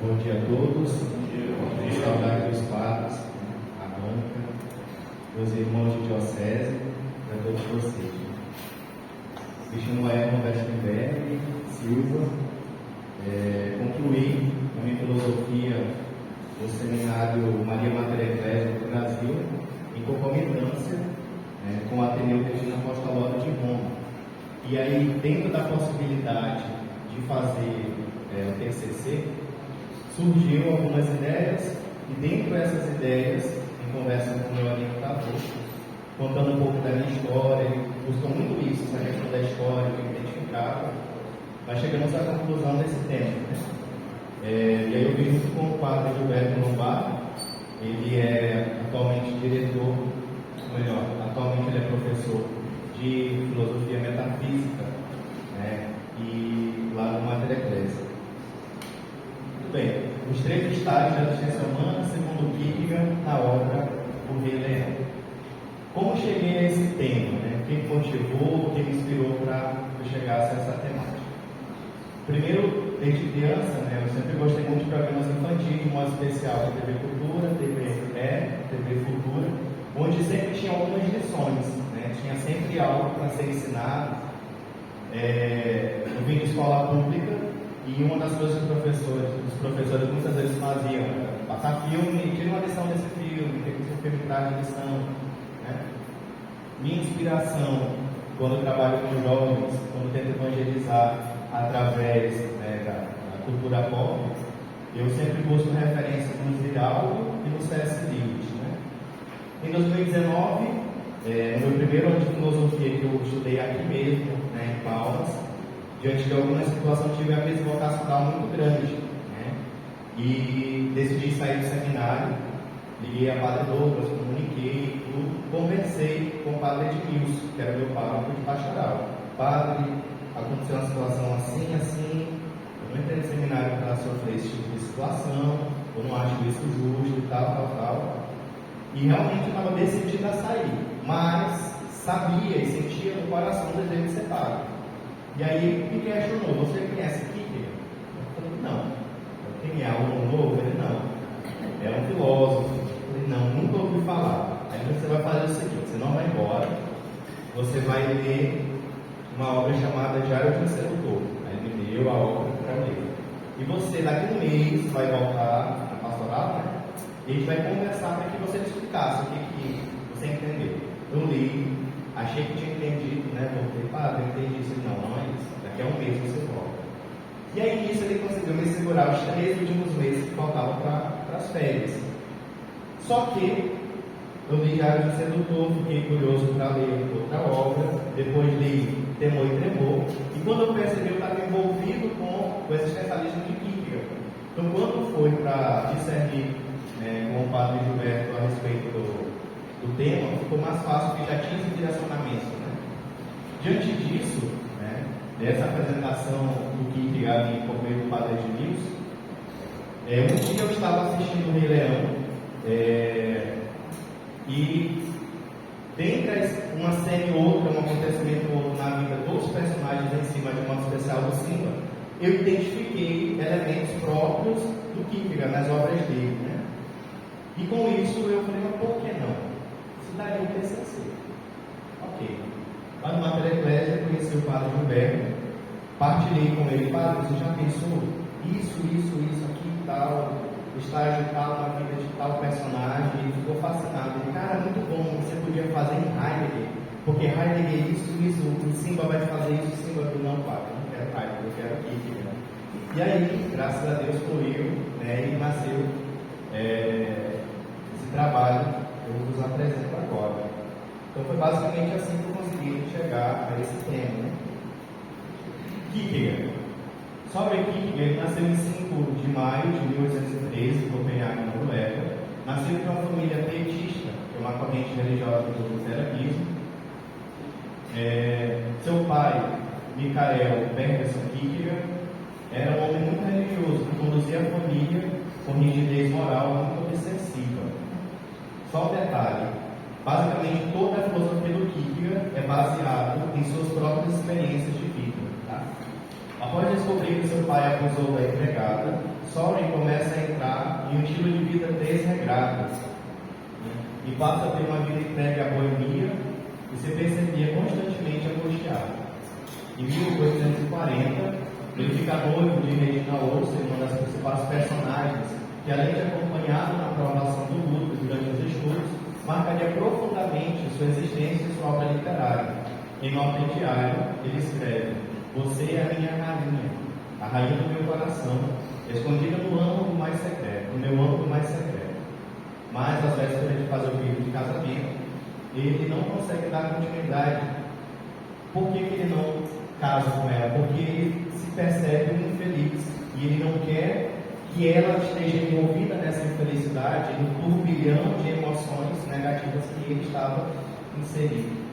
Bom dia a todos. Saudade dos padres, a banca, meus irmãos de diocese, e a todos vocês. Me chamo Erno Westenberg Silva. Concluí a minha filosofia no seminário Maria Mater Ecclesia do Brasil, em concomitância com o Ateneu Cristina Apostolado de Roma. E aí, dentro da possibilidade de fazer o TCC, surgiu algumas ideias, e dentro dessas ideias, em conversa com o meu orientador, contando um pouco da minha história, ele buscou muito isso, essa questão da história, que eu identificava, mas chegamos à conclusão desse tema. E aí eu vi junto com o padre Gilberto Lombardo. Ele é atualmente diretor, atualmente ele é professor de filosofia metafísica, e lá no Mater Ecclesia. Muito bem, os 3 estágios da existência humana, segundo Kierkegaard, na obra O Rei Leão. Como cheguei a esse tema? O que me motivou, o que me inspirou para que eu chegasse a essa temática? Primeiro, desde criança, eu sempre gostei muito de programas infantis, de modo especial da TV Cultura, TV Futura, onde sempre tinha algumas lições, tinha sempre algo para ser ensinado. Eu vim de escola pública e uma das coisas que os professores muitas vezes faziam era passar filme, tira uma lição desse filme, tem que ser filme traz lição. Minha inspiração, quando eu trabalho com jovens, quando tento evangelizar através da cultura pop, eu sempre busco referências no Ziraldo e no C.S. Lewis. Em 2019, no meu primeiro ano de filosofia, que eu estudei aqui mesmo, em Palmas, diante de alguma situação, tive a crise vocacional muito grande, e decidi sair do seminário, liguei a Padre Douglas, comuniquei, tudo, conversei com o Padre Edmilson, que era meu pároco de pastoral. Padre, aconteceu uma situação assim, eu não entrei no seminário para sofrer esse tipo de situação, eu não acho isso justo e tal. E realmente eu estava decidido a sair, mas sabia e sentia no coração o desejo de ser padre. E aí ele me questionou: você conhece Kierkegaard? Eu falei: não. Quem é aluno novo? Ele: não. É um filósofo. Eu falei: não, nunca ouvi falar. Aí você vai fazer o seguinte: você não vai embora, você vai ler uma obra chamada Diário de um Sedutor. Aí ele me deu a obra para ler. E você, daqui a um mês, vai voltar na pastoral, e a gente vai conversar para que você me explicasse o que você entendeu. Eu li, achei que tinha entendido, voltei: padre, eu entendi isso. Não é isso. Daqui a um mês você volta. E aí nisso ele conseguiu me segurar os 3 últimos meses que faltavam para as férias. Só que eu li Diário de um Sedutor, fiquei curioso para ler outra obra, depois li Temor e Tremor, e quando eu percebi, eu estava envolvido com o existencialismo de Kierkegaard. Então, quando foi para discernir com o padre Gilberto a respeito do tema, ficou mais fácil, porque já tinha esse direcionamento. Diante disso, dessa apresentação do Kierkegaard por meio do padre Edmilson, um dia eu estava assistindo o Rei Leão, e dentre uma cena e outra, um acontecimento ou outro na vida dos personagens em cima, de modo especial do Simba, eu identifiquei elementos próprios do Kierkegaard nas obras dele. E com isso eu falei: mas por que não? Isso daria um TCC. Ok. Lá no Mater Ecclesia, conheci o padre Gilberto, partilhei com ele: padre, você já pensou isso aqui e tal, estágio tal na vida de tal personagem? Ele ficou fascinado. Ele: cara, muito bom, você podia fazer em Heidegger, porque Heidegger isso, o Simba vai fazer isso, o Simba não, padre, não quero Heidegger, eu quero Kierkegaard. E aí, graças a Deus, fluiu, e nasceu esse trabalho que eu vos apresento agora. Então foi basicamente assim que eu consegui chegar a esse tema. Kierkegaard. Sobre Kierkegaard, ele nasceu em 5 de maio de 1813, em Copenhague, na Noruega. Nasceu de uma família pietista, que é uma corrente religiosa do luteranismo. Seu pai, Michael Bergerson Kierkegaard, era um homem muito religioso, que conduzia a família com rigidez moral muito obsessiva. Só um detalhe: basicamente toda a filosofia do Kierkegaard é baseada em suas próprias experiências de vida. A Após descobrir que seu pai abusou da empregada, Soren começa a entrar em um estilo de vida desregrado, né? E passa a ter uma vida entregue à boemia e se percebia constantemente angustiado. Em 1840, ele fica noivo de Regina Olsen, uma das principais personagens, que além de acompanhado na prolongação do luto durante os estudos, marcaria profundamente sua existência e sua obra literária. Em nota de diário, ele escreve: "Você é a minha rainha, a rainha do meu coração, escondida no âmago mais secreto, no meu âmago mais secreto." Mas, às vésperas de fazer o pedido de casamento, ele não consegue dar continuidade. Por que ele não casa com ela? Porque ele se percebe um infeliz e ele não quer que ela esteja envolvida nessa infelicidade, no turbilhão de emoções negativas que ele estava inserido.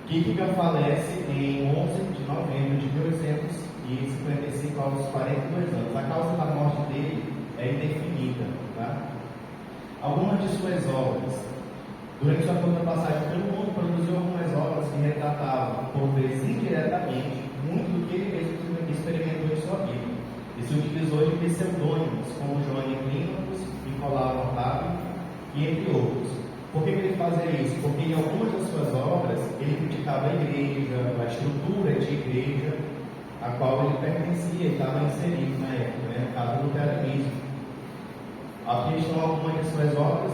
Kierkegaard falece em 11 de novembro de 1855 aos 42 anos. A causa da morte dele é indefinida. Tá? Algumas de suas obras, durante sua curta passagem pelo mundo, produziu algumas obras que retratavam, por vezes indiretamente, muito do que ele mesmo experimentou em sua vida. E se utilizou de pseudônimos como Joane Clínicos, Nicolau Otávio e entre outros. Por que ele fazia isso? Porque em algumas das suas obras ele criticava a igreja, a estrutura de igreja a qual ele pertencia e estava inserido na época, no caso do luteranismo. Aqui estão algumas de suas obras: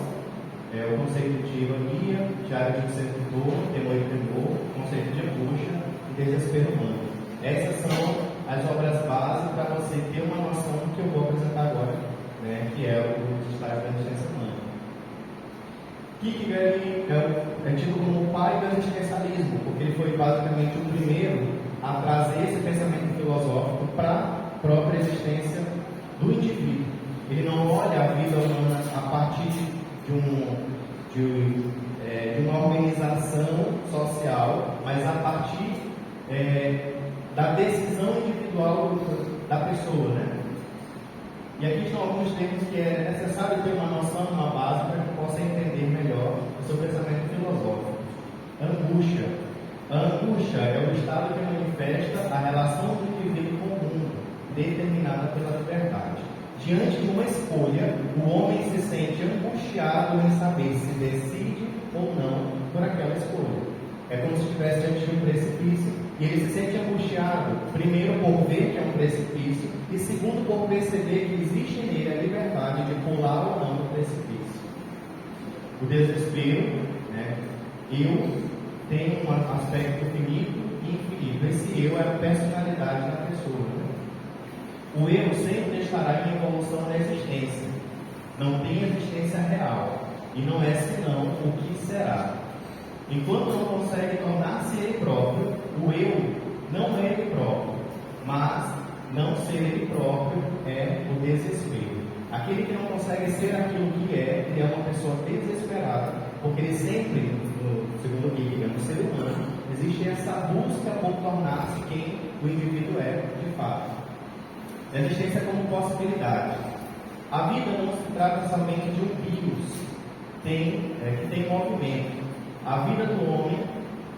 o conceito de ironia, Diário de um Servidor, Temor e Temor, Conceito de Angústia e Desespero Humano. Essas são as obras básicas para você ter uma noção do que eu vou apresentar agora, que é o estágio da existência humana. Kierkegaard é tido como o pai do existencialismo, porque ele foi basicamente o primeiro a trazer esse pensamento filosófico para a própria existência do indivíduo. Ele não olha a vida humana a partir de uma organização social, mas a partir da decisão individual da pessoa, né? E aqui estão alguns termos que é necessário ter uma noção, uma base, para que possa entender melhor o seu pensamento filosófico. Angústia. A angústia é o estado que manifesta a relação do indivíduo com o mundo, determinada pela liberdade. Diante de uma escolha, o homem se sente angustiado em saber se decide ou não por aquela escolha. É como se estivesse diante de um precipício. E ele se sente angustiado, primeiro por ver que é um precipício, e segundo por perceber que existe nele a liberdade de pular ou não no precipício. O desespero, eu tenho um aspecto finito e infinito. Esse eu é a personalidade da pessoa. O eu sempre estará em evolução da existência. Não tem existência real, e não é senão o que será. Enquanto não consegue tornar-se ele próprio, o eu não é ele próprio, mas não ser ele próprio é o desespero. Aquele que não consegue ser aquilo que é, ele é uma pessoa desesperada, porque ele sempre, segundo Kierkegaard, no ser humano, existe essa busca por tornar-se quem o indivíduo é de fato. A existência como possibilidade. A vida não se trata somente de um bios que tem movimento. A vida do homem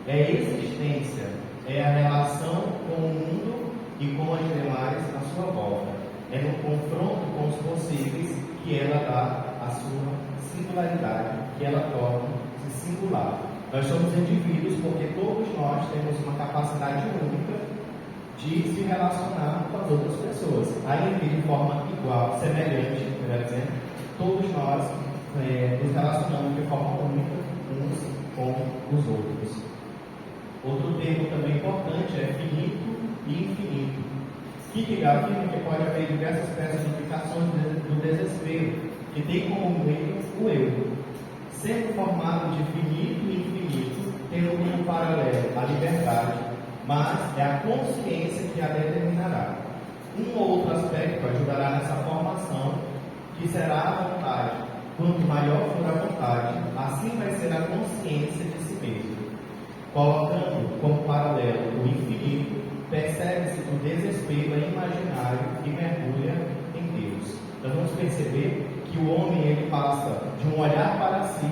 é existência, é a relação com o mundo e com as demais à sua volta. É no confronto com os possíveis que ela dá a sua singularidade, que ela torna-se singular. Nós somos indivíduos porque todos nós temos uma capacidade única de se relacionar com as outras pessoas, ainda que de forma igual, semelhante, por exemplo, todos nós nos relacionamos de forma única uns com os outros. Outro termo também importante é finito e infinito. Kierkegaard afirma que pode haver diversas personificações do desespero, que tem como meio o eu, sendo formado de finito e infinito, tendo como paralelo a liberdade, mas é a consciência que a determinará. Um ou outro aspecto ajudará nessa formação, que será a vontade. Quanto maior for a vontade, assim vai ser a consciência de si mesmo. Colocando como paralelo o infinito, percebe-se que o desespero é imaginário e mergulha em Deus. Então vamos perceber que o homem ele passa de um olhar para si,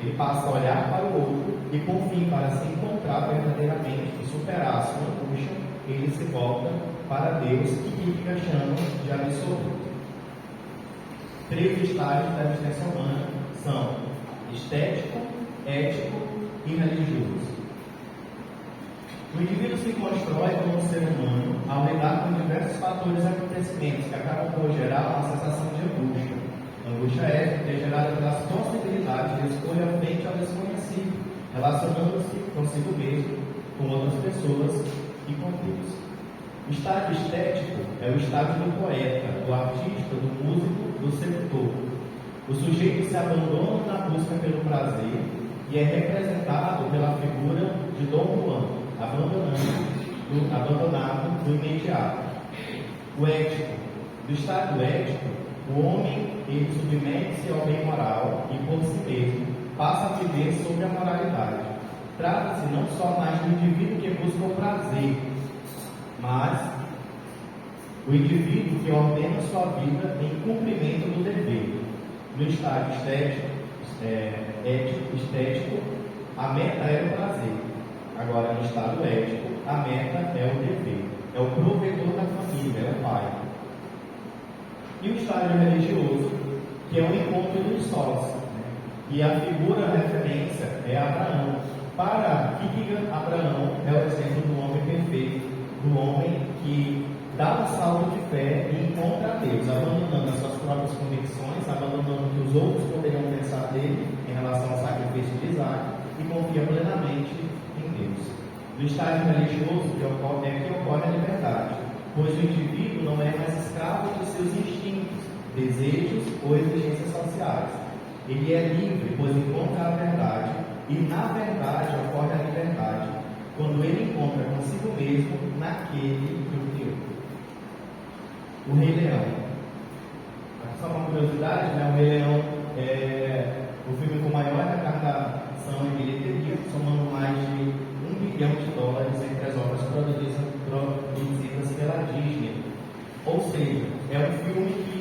ele passa a olhar para o outro, e por fim, para se encontrar verdadeiramente e superar a sua angústia, volta para Deus, que Kierkegaard chama de absoluto. 3 estágios da existência humana são estético, ético e religioso. O indivíduo se constrói como um ser humano ao lidar com diversos fatores e acontecimentos que acabam por gerar uma sensação de angústia. A angústia é gerada pelas possibilidades de escolha frente ao desconhecido, relacionando-se consigo mesmo, com outras pessoas e com Deus. O estágio estético é o estágio do poeta, do artista, do músico, do sedutor. O sujeito se abandona na busca pelo prazer e é representado pela figura de Dom Juan, abandonado do imediato. O ético. Do estado ético, o homem ele submete-se ao bem moral e por si mesmo passa a viver sobre a moralidade. Trata-se não só mais do indivíduo que busca o prazer, mas o indivíduo que ordena sua vida em cumprimento do dever. No estágio estético, a meta é o prazer. Agora, no estado ético, a meta é o dever. É o provedor da família, é o pai. E o estágio religioso, que é o encontro dos sós. E a figura referência é Abraão. Para Kierkegaard, Abraão é o exemplo do homem perfeito, do homem que dá um salto de fé e encontra a Deus, abandonando as suas próprias convicções, abandonando o que os outros poderiam pensar dele em relação ao sacrifício de Isaac e confia plenamente em Deus. No estágio religioso, que ocorre a liberdade, pois o indivíduo não é mais escravo de seus instintos, desejos ou exigências sociais. Ele é livre, pois encontra a verdade, e na verdade ocorre a liberdade, quando ele encontra consigo mesmo naquele que o criou. O Rei Leão. Só uma curiosidade, né? O Rei Leão é o filme com maior arrecadação em bilheteria, somando mais de $1 bilhão entre as obras produzidas pela Disney. Ou seja, é um filme que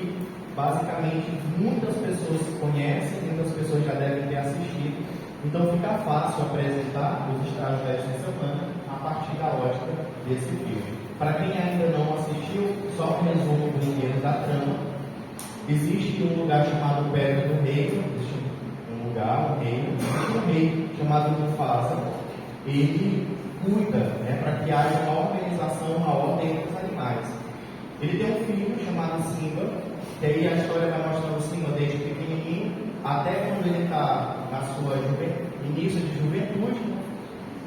basicamente muitas pessoas conhecem, muitas pessoas já devem ter assistido. Então fica fácil apresentar os estágios da existência humana a partir da ótica desse filme. Para quem ainda não assistiu, só um resumo do enredo da trama. Existe um lugar chamado Pedra do Reino, existe um reino, existe um rei chamado Mufasa. Ele cuida para que haja uma organização, uma ordem entre os animais. Ele tem um filho chamado Simba, que aí a história vai mostrando Simba desde pequenininho até quando ele está na sua início de juventude.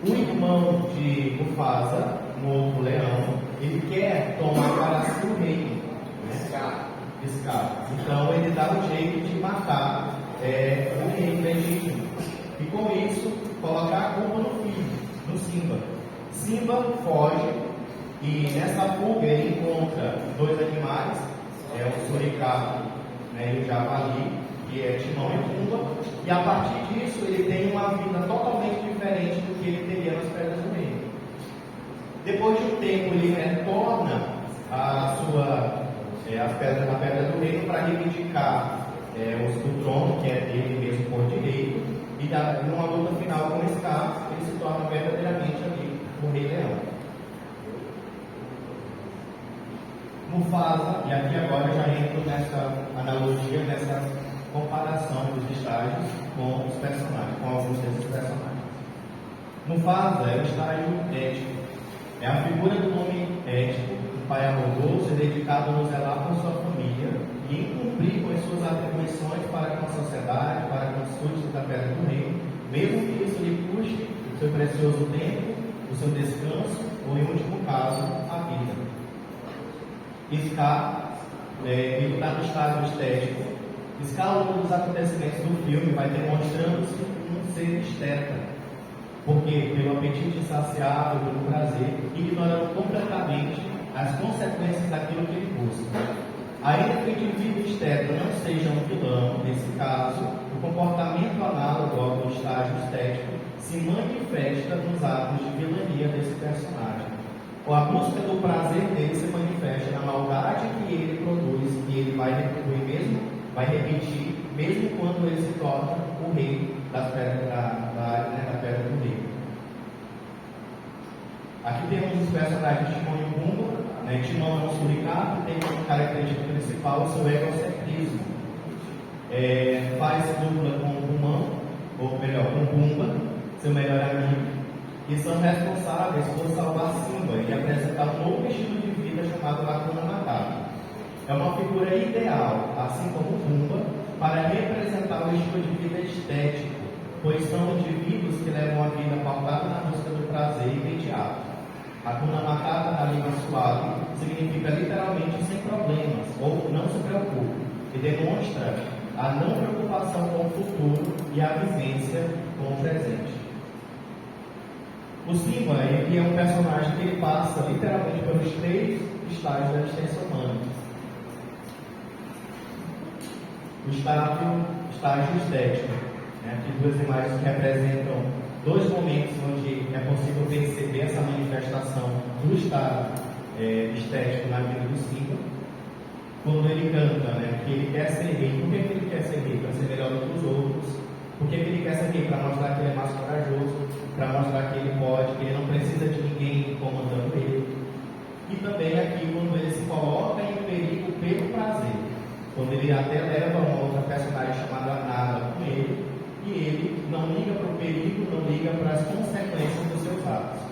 O irmão de Mufasa, um outro leão, ele quer tomar para si o reino. Scar. Então ele dá um jeito de matar o rei legítimo. E com isso, colocar a culpa no filho, no Simba. Simba foge e nessa fuga ele encontra 2 animais, o suricato, e o javali, que é Timão e Pumba, e a partir disso ele tem uma vida totalmente diferente do que ele teria nas Pedras do Reino. Depois de um tempo ele retorna a Pedra do Reino para reivindicar o trono, que é dele mesmo por direito, e numa luta final com Scar, ele se torna verdadeiramente ali o Rei Leão. Mufasa, e aqui agora já entro nessa analogia, nessa comparação dos estágios com os personagens, com alguns desses personagens. Mufasa é o estágio ético, é a figura do homem ético, do pai amoroso e dedicado a nos zelar por sua família e em cumprir com as suas atribuições para com a sociedade, para com os súditos da Pedra do Reino, mesmo que isso lhe custe o seu precioso tempo, o seu descanso ou, em último caso, a vida. Scar, ele está no estágio estético. Scar, ao longo dos acontecimentos do filme, vai demonstrando-se um ser esteta, porque pelo apetite insaciável, pelo prazer, ignorando completamente as consequências daquilo que ele busca. Ainda que o indivíduo esteta não seja um vilão, nesse caso, o comportamento análogo ao estágio estético se manifesta nos atos de vilania desse personagem. A busca do prazer dele se manifesta na maldade que ele produz, e ele vai repetir, mesmo quando ele se torna o rei das pedras da Pedra do Rei. Aqui temos os personagens de Timão e Pumba, né? Timão é um suricato, tem como característica principal o seu egocentrismo. Faz dupla com o Pumão, ou melhor, com Pumba, seu melhor amigo, e são responsáveis por salvar Simba e apresentar um novo estilo de vida chamado Hakuna Matata. É uma figura ideal, assim como Pumba, para representar o estilo de vida estético, pois são indivíduos que levam a vida pautada na busca do prazer imediato. Hakuna Matata, na língua suave, significa literalmente sem problemas, ou não se preocupe, e demonstra a não preocupação com o futuro e a vivência com o presente. O Simba, ele é um personagem que ele passa literalmente pelos 3 estágios da existência humana. O estágio estético, né? Aqui 2 imagens que representam 2 momentos onde é possível perceber essa manifestação do estado estético na vida do Simba. Quando ele canta, né, que ele quer ser rei. Por que ele quer ser rei? Para ser melhor do que os outros. Por que ele quer ser rei? Para mostrar que ele é mais corajoso, para mostrar que ele pode, que ele não precisa de ninguém comandando ele. E também aqui, quando ele se coloca em perigo pelo prazer. Quando ele até leva uma outra personagem chamada Nala com ele, e ele não liga para o perigo, não liga para as consequências dos seus atos.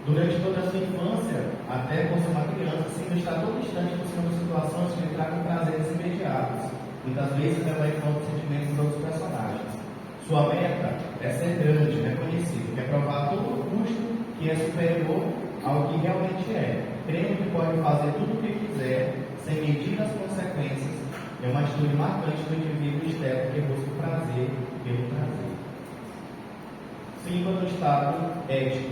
Durante toda a sua infância, até por ser uma criança, Simba está todo instante buscando situações que lhe tragam prazeres imediatos. Muitas vezes leva em conta os sentimentos dos outros personagens. Sua meta é ser grande, reconhecido, quer provar a todo custo que é superior ao que realmente é, crendo que pode fazer tudo o que quiser, sem medir as consequências. É uma atitude marcante do indivíduo estético que busca o prazer pelo prazer. Simba no estado ético.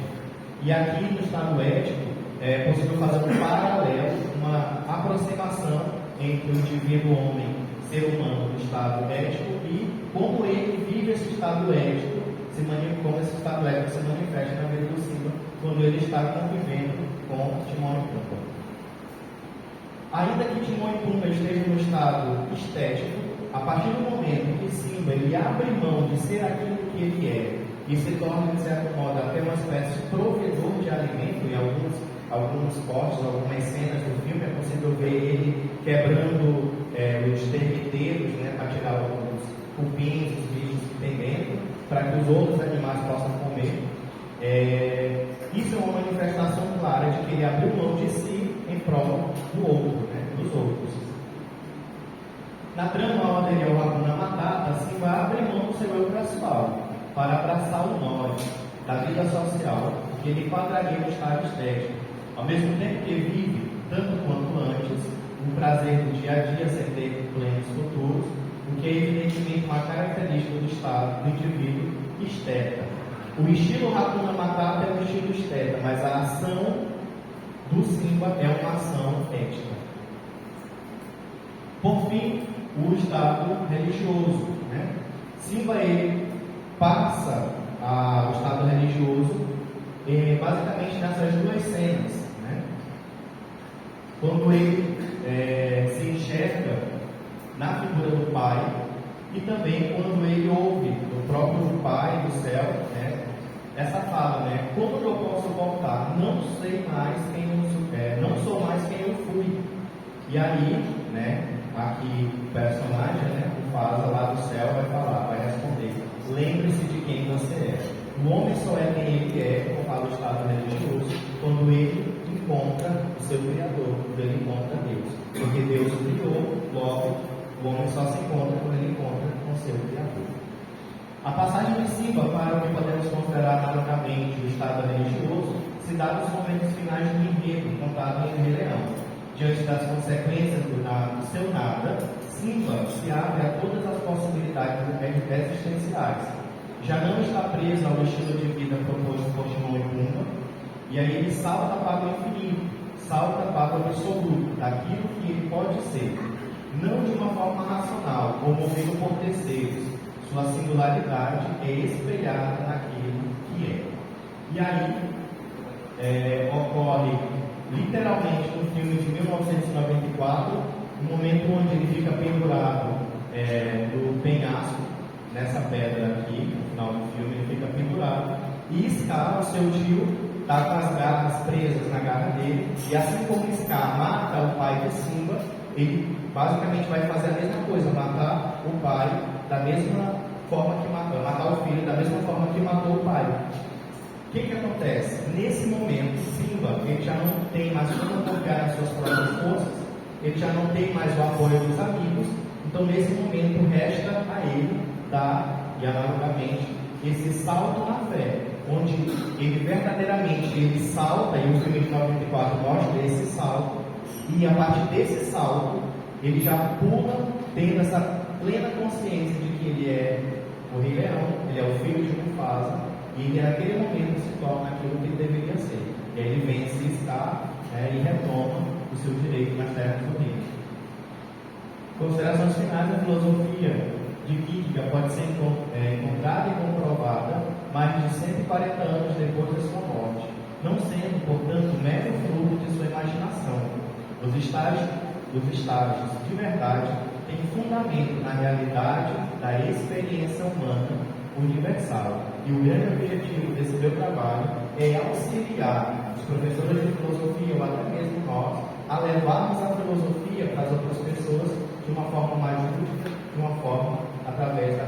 E aqui no estado ético é possível fazer um paralelo, uma aproximação entre o indivíduo homem, ser humano, no estado ético e como ele vive esse estado ético, como esse estado ético se manifesta na vida do Simba quando ele está convivendo com Timão e Pumba. Ainda que Timão e Pumba estejam no estado estético, a partir do momento que Simba ele abre mão de ser aquilo que ele é e se torna, de certo modo, até uma espécie de provedor de alimento, em alguns cortes, algumas cenas do filme, é possível ver ele quebrando os termiteiros, né, para tirar alguns cupins, os bichos que tem dentro, para que os outros animais possam comer. Isso é uma manifestação clara de que ele abriu mão de si em prol do outro, né, dos outros. Na trama anterior Hakuna Matata, Simba abre mão do seu eu pessoal para abraçar o norte da vida social que ele enquadraria no estado estético, ao mesmo tempo que vive, tanto quanto antes, o prazer do dia a dia sem ter planos futuros, o que é evidentemente uma característica do estado do indivíduo esteta. O estilo Hakuna Matata é um estilo esteta, mas a ação do Simba é uma ação ética. Por fim, o estado religioso, né? Simba ele passa o estado religioso basicamente nessas 2 cenas, né? Quando ele se enxerga na figura do Pai e também quando ele ouve do próprio Pai do céu, né, essa fala, né? Como eu posso voltar? Não sei mais quem eu sou, não sou mais quem eu fui. E aí, né, aqui o personagem, né, o Fasa lá do céu vai responder: lembre-se de quem você é. O homem só é quem ele é, como fala o estado religioso, quando ele encontra o seu Criador, quando ele encontra Deus. Porque Deus o criou, logo o homem só se encontra quando ele encontra com o seu Criador. A passagem de Simba para o que podemos considerar analogamente o estado religioso se dá nos momentos finais do enredo contado em Rei Leão. Diante das consequências do seu nada, Simba se abre a todas as possibilidades existenciais. Já não está preso ao estilo de vida proposto por Timão e Pumba, e aí ele salta para o infinito, salta para o absoluto, daquilo que ele pode ser, não de uma forma racional ou movido por terceiros. Sua singularidade é espelhada naquilo que é. E aí ocorre literalmente no filme de 1994, um momento onde ele fica pendurado no penhasco, nessa pedra aqui, no final do filme, ele fica pendurado, E Scar, o seu tio, está com as garras presas na garra dele, e assim como Scar mata o pai de Simba, ele basicamente vai fazer a mesma coisa, matar o pai da mesma forma que matou, matar o filho da mesma forma que matou o pai. O que acontece? Nesse momento, Simba, ele já não tem mais como confiar nas suas próprias forças, ele já não tem mais o apoio dos amigos, então nesse momento resta a ele dar, e analogamente, esse salto na fé, onde ele verdadeiramente ele salta, e o filme de 94 mostra esse salto, e a partir desse salto, ele já pula, tendo essa plena consciência de que ele é o Rei Leão, ele é o filho de Mufasa, e ele naquele momento se torna aquilo que ele deveria ser. E aí ele vence Scar e retoma o seu direito nas terras do reino. Considerações finais da filosofia de Kierkegaard pode ser encontrada e comprovada mais de 140 anos depois da sua morte, não sendo, portanto, mero fruto de sua imaginação. Os estágios de verdade têm fundamento na realidade da experiência humana universal. E o grande objetivo desse meu trabalho é auxiliar os professores de filosofia, ou até mesmo nós, a levarmos a filosofia para as outras pessoas de uma forma mais útil, de uma forma através da